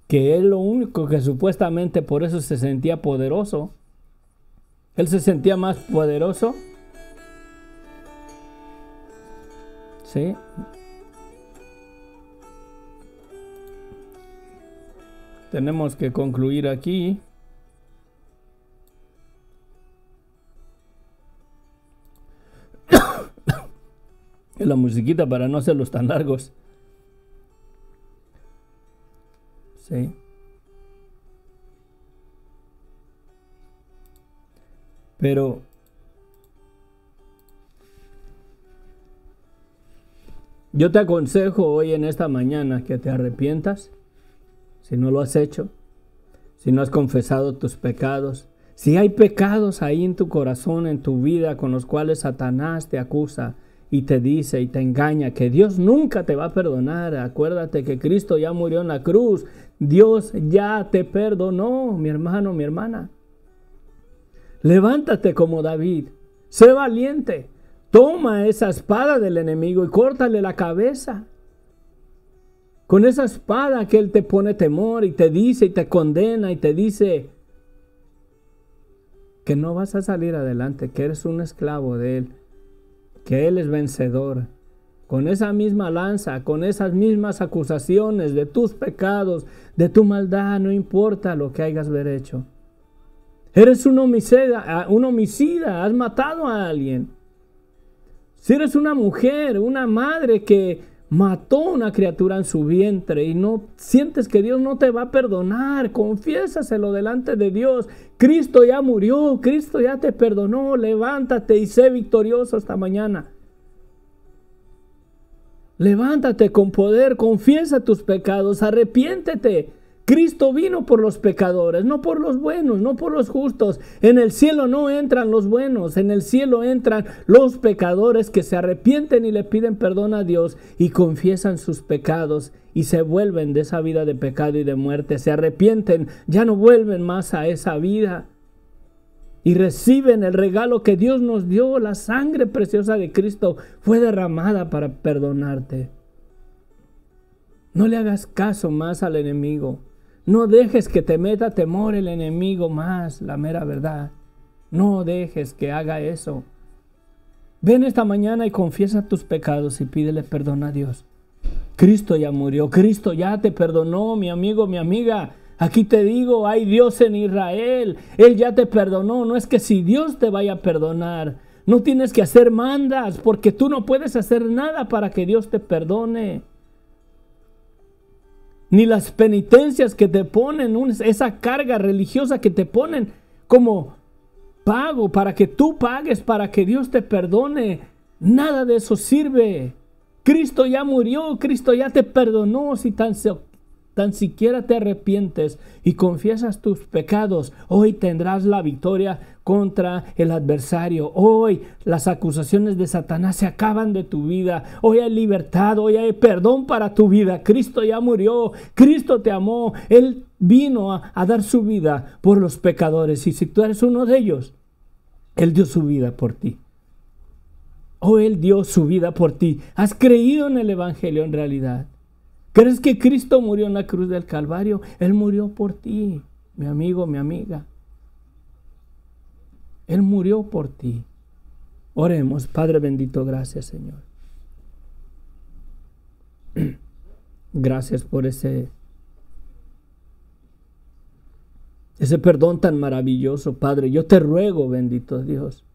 que es lo único que supuestamente por eso se sentía poderoso. Él se sentía más poderoso. ¿Sí? Tenemos que concluir aquí. La musiquita para no hacerlos tan largos. Sí. Pero yo te aconsejo hoy en esta mañana que te arrepientas, si no lo has hecho, si no has confesado tus pecados, si hay pecados ahí en tu corazón, en tu vida, con los cuales Satanás te acusa y te dice y te engaña que Dios nunca te va a perdonar. Acuérdate que Cristo ya murió en la cruz. Dios ya te perdonó, mi hermano, mi hermana. Levántate como David. Sé valiente. Toma esa espada del enemigo y córtale la cabeza. Con esa espada que él te pone temor y te dice y te condena y te dice que no vas a salir adelante, que eres un esclavo de él, que él es vencedor. Con esa misma lanza, con esas mismas acusaciones de tus pecados, de tu maldad, no importa lo que hayas hecho. Eres un homicida, has matado a alguien. Si eres una mujer, una madre que mató una criatura en su vientre y no sientes que Dios no te va a perdonar, confiésaselo delante de Dios. Cristo ya murió, Cristo ya te perdonó. Levántate y sé victorioso esta mañana. Levántate con poder, confiesa tus pecados, arrepiéntete. Cristo vino por los pecadores, no por los buenos, no por los justos. En el cielo no entran los buenos, en el cielo entran los pecadores que se arrepienten y le piden perdón a Dios y confiesan sus pecados y se vuelven de esa vida de pecado y de muerte. Se arrepienten, ya no vuelven más a esa vida y reciben el regalo que Dios nos dio. La sangre preciosa de Cristo fue derramada para perdonarte. No le hagas caso más al enemigo. No dejes que te meta temor el enemigo más, la mera verdad. No dejes que haga eso. Ven esta mañana y confiesa tus pecados y pídele perdón a Dios. Cristo ya murió, Cristo ya te perdonó, mi amigo, mi amiga. Aquí te digo, hay Dios en Israel. Él ya te perdonó. No es que si Dios te vaya a perdonar, no tienes que hacer mandas, porque tú no puedes hacer nada para que Dios te perdone. Ni las penitencias que te ponen, esa carga religiosa que te ponen como pago para que tú pagues, para que Dios te perdone. Nada de eso sirve. Cristo ya murió, Cristo ya te perdonó. Si tan siquiera te arrepientes y confiesas tus pecados, hoy tendrás la victoria contra el adversario. Hoy las acusaciones de Satanás se acaban de tu vida. Hoy hay libertad, hoy hay perdón para tu vida. Cristo ya murió, Cristo te amó. Él vino a dar su vida por los pecadores. Y si tú eres uno de ellos, Él dio su vida por ti. Él dio su vida por ti. ¿Has creído en el Evangelio en realidad? ¿Crees que Cristo murió en la cruz del Calvario? Él murió por ti, mi amigo, mi amiga. Él murió por ti. Oremos. Padre bendito, gracias, Señor. Gracias por ese perdón tan maravilloso, Padre. Yo te ruego, bendito Dios,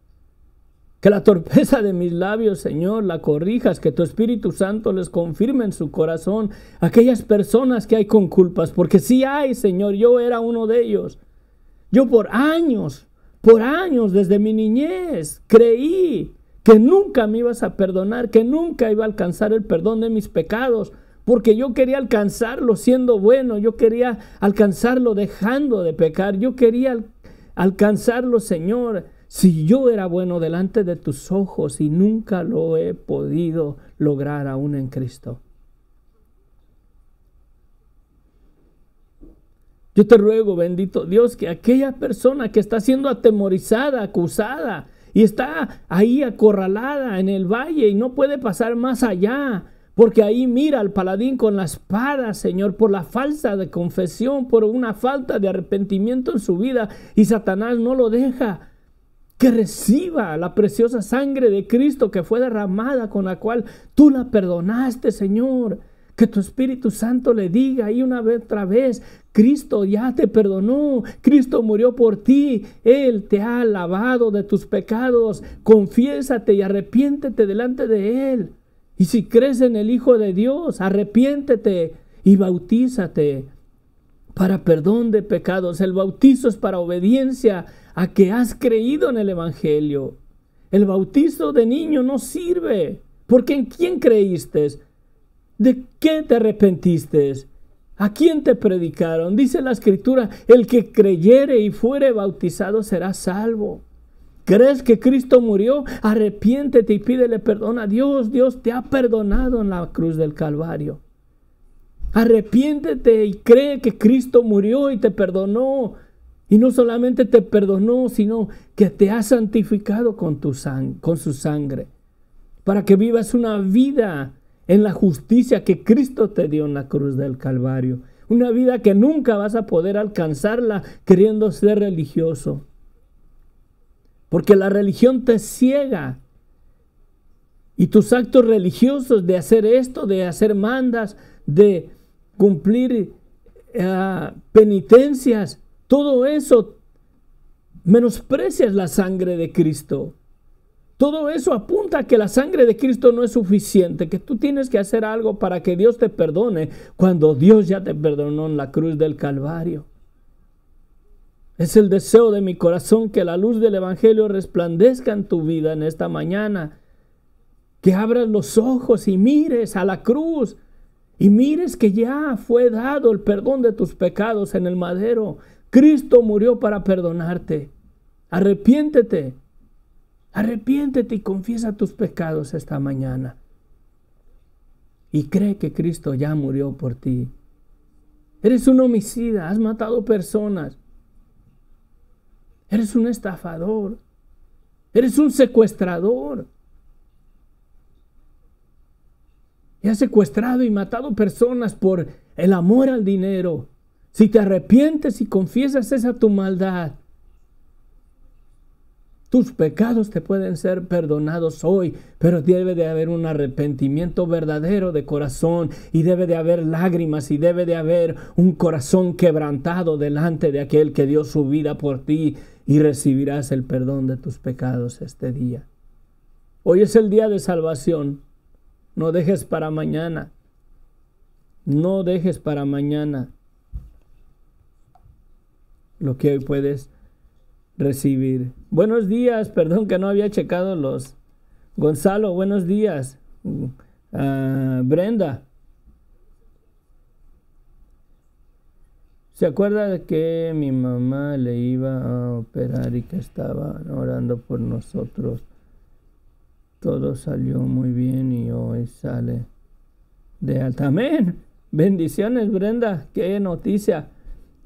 que la torpeza de mis labios, Señor, la corrijas, que tu Espíritu Santo les confirme en su corazón a aquellas personas que hay con culpas, porque sí hay, Señor, yo era uno de ellos. Yo por años, desde mi niñez, creí que nunca me ibas a perdonar, que nunca iba a alcanzar el perdón de mis pecados, porque yo quería alcanzarlo siendo bueno, yo quería alcanzarlo dejando de pecar, yo quería alcanzarlo, Señor, si yo era bueno delante de tus ojos, y nunca lo he podido lograr aún en Cristo. Yo te ruego, bendito Dios, que aquella persona que está siendo atemorizada, acusada, y está ahí acorralada en el valle y no puede pasar más allá, porque ahí mira al paladín con la espada, Señor, por la falsa de confesión, por una falta de arrepentimiento en su vida, y Satanás no lo deja que reciba la preciosa sangre de Cristo que fue derramada, con la cual tú la perdonaste, Señor. Que tu Espíritu Santo le diga ahí una vez, otra vez: Cristo ya te perdonó, Cristo murió por ti, Él te ha lavado de tus pecados. Confiésate y arrepiéntete delante de Él. Y si crees en el Hijo de Dios, arrepiéntete y bautízate para perdón de pecados. El bautizo es para obediencia a que has creído en el Evangelio. El bautizo de niño no sirve, porque ¿en quién creíste? ¿De qué te arrepentiste? ¿A quién te predicaron? Dice la Escritura: el que creyere y fuere bautizado será salvo. ¿Crees que Cristo murió? Arrepiéntete y pídele perdón a Dios. Dios te ha perdonado en la cruz del Calvario. Arrepiéntete y cree que Cristo murió y te perdonó. Y no solamente te perdonó, sino que te ha santificado con su sangre, para que vivas una vida en la justicia que Cristo te dio en la cruz del Calvario. Una vida que nunca vas a poder alcanzarla queriendo ser religioso, porque la religión te ciega. Y tus actos religiosos de hacer esto, de hacer mandas, de cumplir penitencias, todo eso menosprecias la sangre de Cristo. Todo eso apunta a que la sangre de Cristo no es suficiente, que tú tienes que hacer algo para que Dios te perdone cuando Dios ya te perdonó en la cruz del Calvario. Es el deseo de mi corazón que la luz del Evangelio resplandezca en tu vida en esta mañana. Que abras los ojos y mires a la cruz y mires que ya fue dado el perdón de tus pecados en el madero. Cristo murió para perdonarte. Arrepiéntete. Arrepiéntete y confiesa tus pecados esta mañana. Y cree que Cristo ya murió por ti. Eres un homicida, has matado personas. Eres un estafador. Eres un secuestrador. Y has secuestrado y matado personas por el amor al dinero. Si te arrepientes y confiesas esa tu maldad, tus pecados te pueden ser perdonados hoy, pero debe de haber un arrepentimiento verdadero de corazón y debe de haber lágrimas y debe de haber un corazón quebrantado delante de aquel que dio su vida por ti y recibirás el perdón de tus pecados este día. Hoy es el día de salvación. No dejes para mañana. No dejes para mañana lo que hoy puedes recibir. Buenos días, perdón que no había checado los. Gonzalo, buenos días. Brenda. ¿Se acuerda de que mi mamá le iba a operar y que estaba orando por nosotros? Todo salió muy bien y hoy sale de alta. Amén. Bendiciones, Brenda. Qué noticia.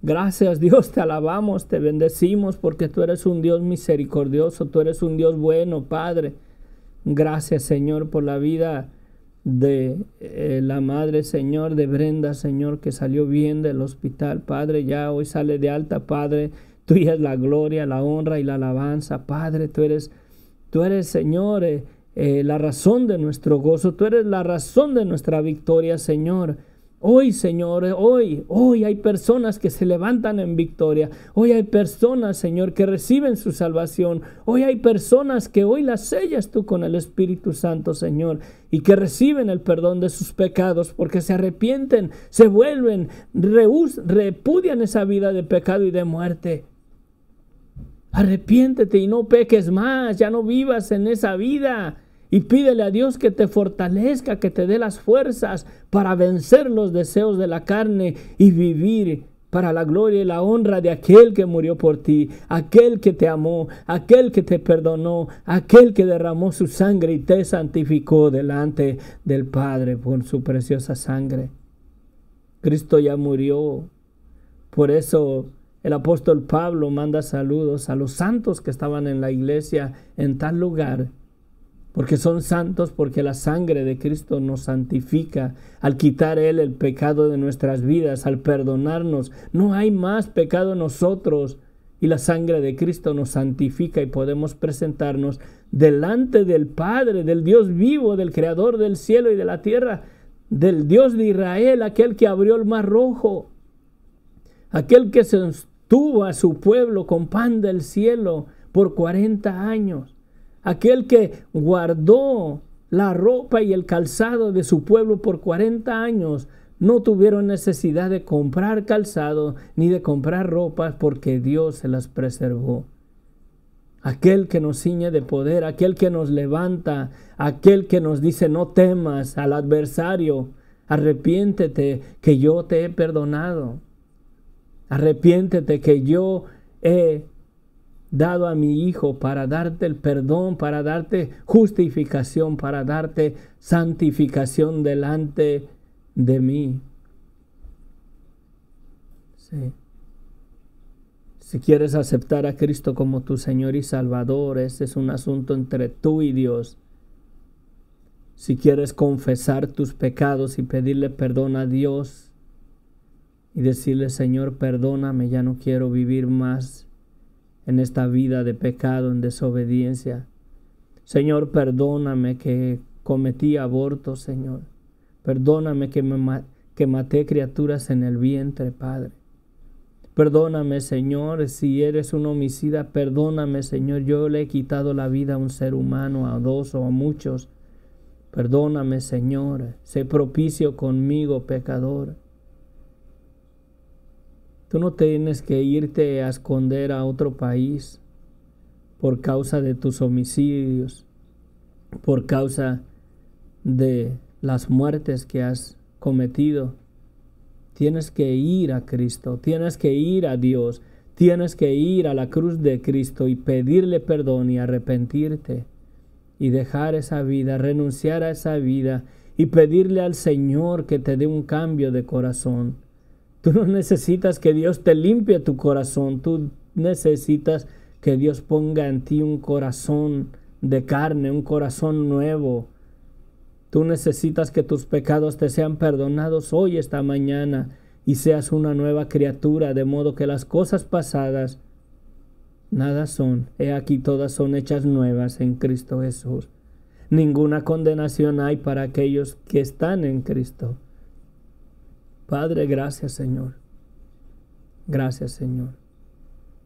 Gracias, Dios, te alabamos, te bendecimos porque tú eres un Dios misericordioso, tú eres un Dios bueno, Padre. Gracias, Señor, por la vida de la madre, Señor, de Brenda, Señor, que salió bien del hospital, Padre. Ya hoy sale de alta, Padre. Tuya es la gloria, la honra y la alabanza, Padre. Tú eres, Señor, la razón de nuestro gozo. Tú eres la razón de nuestra victoria, Señor. Hoy, Señor, hoy hay personas que se levantan en victoria. Hoy hay personas, Señor, que reciben su salvación. Hoy hay personas que hoy las sellas tú con el Espíritu Santo, Señor, y que reciben el perdón de sus pecados porque se arrepienten, se vuelven, repudian esa vida de pecado y de muerte. Arrepiéntete y no peques más, ya no vivas en esa vida. Y pídele a Dios que te fortalezca, que te dé las fuerzas para vencer los deseos de la carne y vivir para la gloria y la honra de aquel que murió por ti, aquel que te amó, aquel que te perdonó, aquel que derramó su sangre y te santificó delante del Padre por su preciosa sangre. Cristo ya murió. Por eso el apóstol Pablo manda saludos a los santos que estaban en la iglesia en tal lugar. Porque son santos, porque la sangre de Cristo nos santifica. Al quitar Él el pecado de nuestras vidas, al perdonarnos, no hay más pecado en nosotros. Y la sangre de Cristo nos santifica y podemos presentarnos delante del Padre, del Dios vivo, del Creador del cielo y de la tierra, del Dios de Israel, aquel que abrió el mar rojo, aquel que sostuvo a su pueblo con pan del cielo por 40 años. Aquel que guardó la ropa y el calzado de su pueblo por 40 años. No tuvieron necesidad de comprar calzado ni de comprar ropa porque Dios se las preservó. Aquel que nos ciñe de poder, aquel que nos levanta, aquel que nos dice no temas al adversario. Arrepiéntete que yo te he perdonado. Arrepiéntete que yo he dado a mi Hijo para darte el perdón, para darte justificación, para darte santificación delante de mí. Sí. Si quieres aceptar a Cristo como tu Señor y Salvador, ese es un asunto entre tú y Dios. Si quieres confesar tus pecados y pedirle perdón a Dios y decirle, Señor, perdóname, ya no quiero vivir más en esta vida de pecado, en desobediencia. Señor, perdóname que cometí aborto, Señor. Perdóname que maté criaturas en el vientre, Padre. Perdóname, Señor, si eres un homicida, perdóname, Señor. Yo le he quitado la vida a un ser humano, a dos o a muchos. Perdóname, Señor. Sé propicio conmigo, pecador. Tú no tienes que irte a esconder a otro país por causa de tus homicidios, por causa de las muertes que has cometido. Tienes que ir a Cristo, tienes que ir a Dios, tienes que ir a la cruz de Cristo y pedirle perdón y arrepentirte y dejar esa vida, renunciar a esa vida y pedirle al Señor que te dé un cambio de corazón. Tú no necesitas que Dios te limpie tu corazón, tú necesitas que Dios ponga en ti un corazón de carne, un corazón nuevo. Tú necesitas que tus pecados te sean perdonados hoy, esta mañana, y seas una nueva criatura, de modo que las cosas pasadas nada son. He aquí todas son hechas nuevas en Cristo Jesús. Ninguna condenación hay para aquellos que están en Cristo. Padre, gracias, Señor. Gracias, Señor.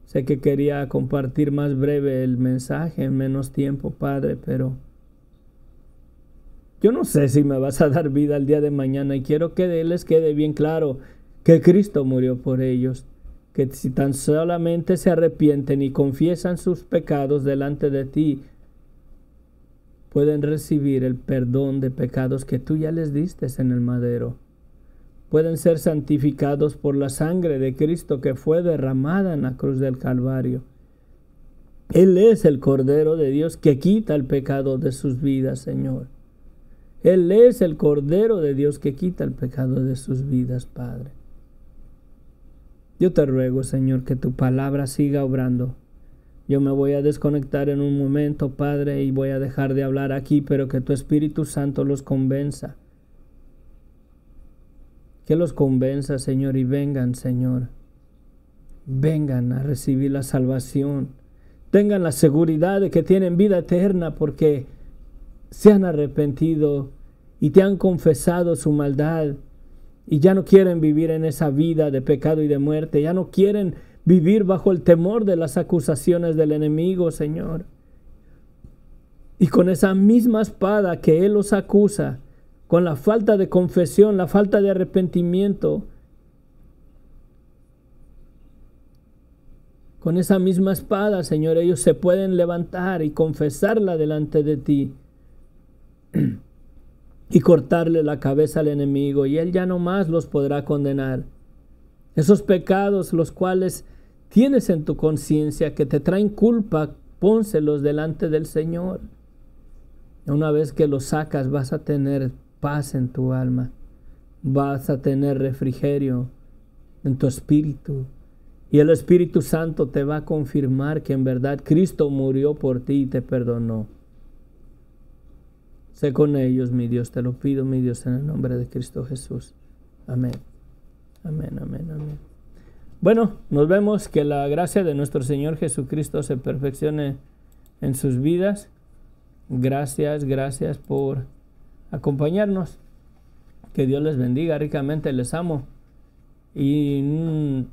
Sé que quería compartir más breve el mensaje en menos tiempo, Padre, pero yo no sé si me vas a dar vida el día de mañana y quiero que les quede bien claro que Cristo murió por ellos, que si tan solamente se arrepienten y confiesan sus pecados delante de ti, pueden recibir el perdón de pecados que tú ya les diste en el madero. Pueden ser santificados por la sangre de Cristo que fue derramada en la cruz del Calvario. Él es el Cordero de Dios que quita el pecado de sus vidas, Señor. Él es el Cordero de Dios que quita el pecado de sus vidas, Padre. Yo te ruego, Señor, que tu palabra siga obrando. Yo me voy a desconectar en un momento, Padre, y voy a dejar de hablar aquí, pero que tu Espíritu Santo los convenza. Que los convenza, Señor, y vengan, Señor. Vengan a recibir la salvación. Tengan la seguridad de que tienen vida eterna porque se han arrepentido y te han confesado su maldad y ya no quieren vivir en esa vida de pecado y de muerte. Ya no quieren vivir bajo el temor de las acusaciones del enemigo, Señor. Y con esa misma espada que Él los acusa, con la falta de confesión, la falta de arrepentimiento, con esa misma espada, Señor, ellos se pueden levantar y confesarla delante de ti y cortarle la cabeza al enemigo, y Él ya no más los podrá condenar. Esos pecados los cuales tienes en tu conciencia que te traen culpa, pónselos delante del Señor. Una vez que los sacas vas a tener paz en tu alma, vas a tener refrigerio en tu espíritu, y el Espíritu Santo te va a confirmar que en verdad Cristo murió por ti y te perdonó. Sé con ellos, mi Dios, te lo pido, mi Dios, en el nombre de Cristo Jesús. Amén. Amén, amén, amén. Bueno, nos vemos. Que la gracia de nuestro Señor Jesucristo se perfeccione en sus vidas. Gracias, gracias por acompañarnos. Que Dios les bendiga ricamente, les amo. Y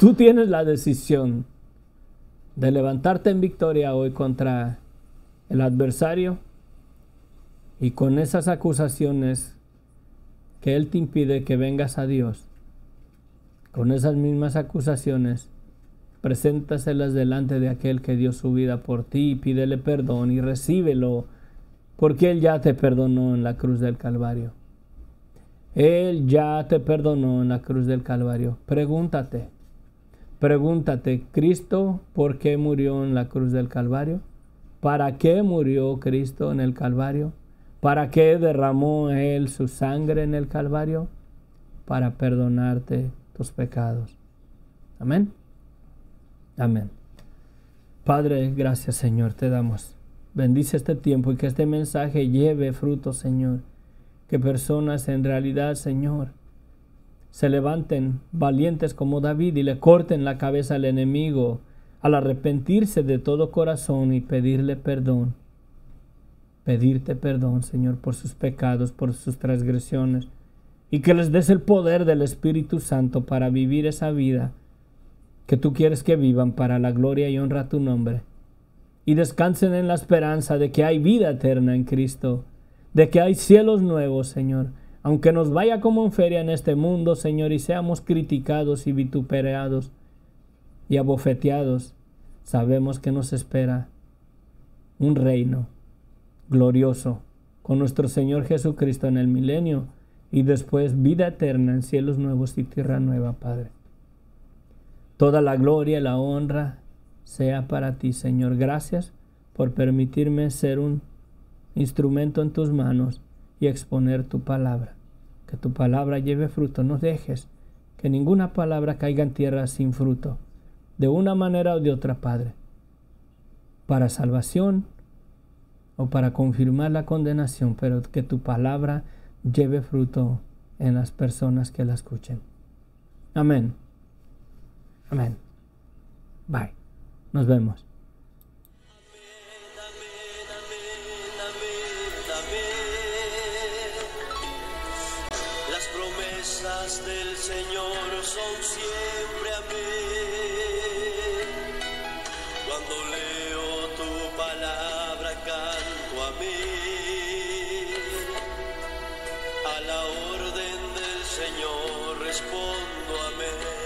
tú tienes la decisión de levantarte en victoria hoy contra el adversario y con esas acusaciones que Él te impide que vengas a Dios. Con esas mismas acusaciones, preséntaselas delante de aquel que dio su vida por ti y pídele perdón y recíbelo, porque Él ya te perdonó en la cruz del Calvario. Él ya te perdonó en la cruz del Calvario. Pregúntate, ¿Cristo por qué murió en la cruz del Calvario? ¿Para qué murió Cristo en el Calvario? ¿Para qué derramó Él su sangre en el Calvario? Para perdonarte tus pecados. Amén. Amén. Padre, gracias, Señor, te damos. Bendice este tiempo y que este mensaje lleve fruto, Señor. Que personas en realidad, Señor, se levanten valientes como David y le corten la cabeza al enemigo al arrepentirse de todo corazón y pedirle perdón. Pedirte perdón, Señor, por sus pecados, por sus transgresiones. y que les des el poder del Espíritu Santo para vivir esa vida que tú quieres que vivan para la gloria y honra a tu nombre. Y descansen en la esperanza de que hay vida eterna en Cristo, de que hay cielos nuevos, Señor. Aunque nos vaya como en feria en este mundo, Señor, y seamos criticados y vituperados y abofeteados, sabemos que nos espera un reino glorioso con nuestro Señor Jesucristo en el milenio y después vida eterna en cielos nuevos y tierra nueva, Padre. Toda la gloria y la honra sea para ti, Señor. Gracias por permitirme ser un instrumento en tus manos y exponer tu palabra. Que tu palabra lleve fruto. No dejes que ninguna palabra caiga en tierra sin fruto, de una manera o de otra, Padre, para salvación o para confirmar la condenación, pero que tu palabra lleve fruto en las personas que la escuchen. Amén. Amén. Bye. Nos vemos. Las promesas del Señor son siempre amén. Cuando leo tu palabra canto amén. A la orden del Señor respondo amén.